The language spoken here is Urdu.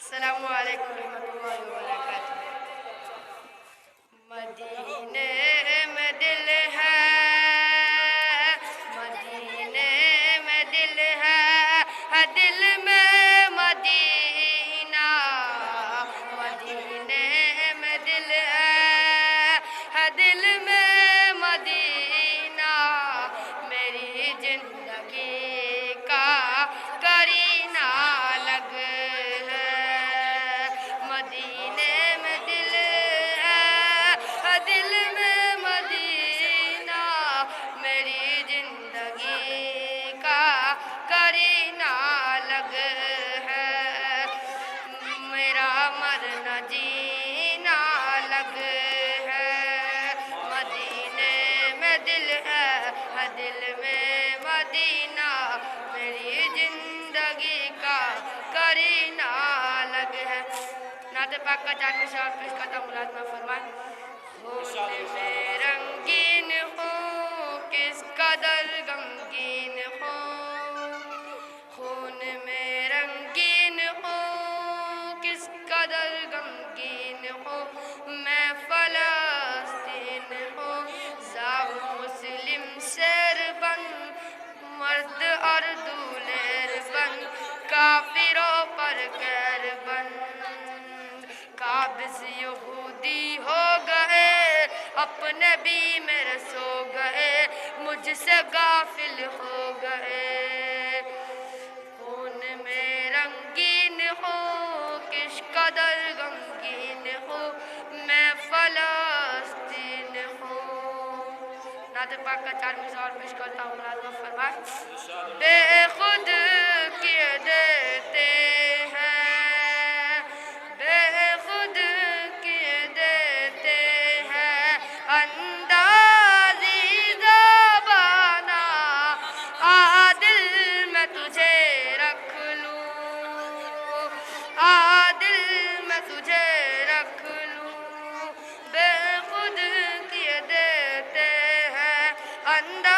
السلام علیکم ورحمۃ اللہ وبرکاتہ۔ مدینے میں دل ہے، مدینے میں دل ہے، دل میں مدینہ، مدینے میں دل ہے، دل میں مدینہ، میری زندگی کا کرینہ لگ ہے، مدینے میں دل ہے، دل میں مدینہ، میری زندگی کا کرینہ لگ ہے، میرا مرنا جینا لگ ہے، مدینے میں دل ہے، دل میں مدینہ، میری زندگی کا کرینہ لگ ہے۔ نعت پاک کا 4 مصرع اور پیش کرتا ہوں، ملازمہ فرمائیں۔ خون میں رنگین ہوں، کس قدر غمگین ہوں، خون میں رنگین ہوں، کس قدر غمگین ہوں، میں فلسطین ہوں، زاؤ مسلم شیر بن، مرد اور دولیر بن، کافروں پر قہر بن، قابض یہودی ہو گئے، اپنے بھی میرے سو گئے، مجھ سے غافل ہو گئے، خون میں رنگین ہوں، کس قدر غمگین ہوں، میں فلسطین ہوں۔ نعت پاک کا 4 مصرع اور پیش کرتا ہوں، ملازمہ فرمائیں۔ بے خود کیے دیتے ہیں، بے خود کیے دیتے ہیں، اندازی زبانہ، عادل میں تجھے رکھ لوں، عادل میں تجھے رکھ لوں، بے خود کیے دیتے ہیں، اندازی